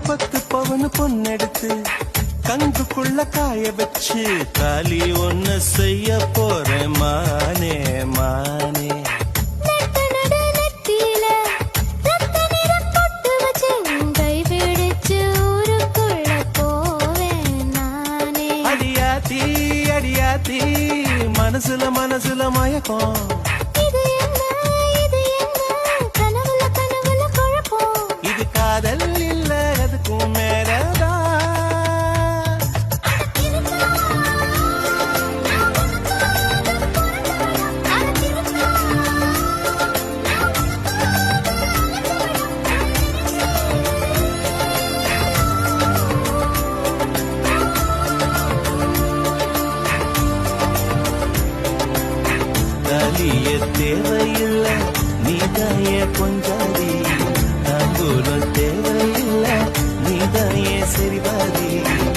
10 பவன் பொண்ணெடுத்து கங்குக்குள்ள காய வச்சு தாலி ஒன்னு செய்ய போறேன் மானே மானே. அடியாத்தி அடியாத்தி மனசுல மனசுல மயக்கம். இது காதல் இல்ல அதுக்கும் மேலதான். தாலிய தேவையில்லை நீதாய கொஞ்சம்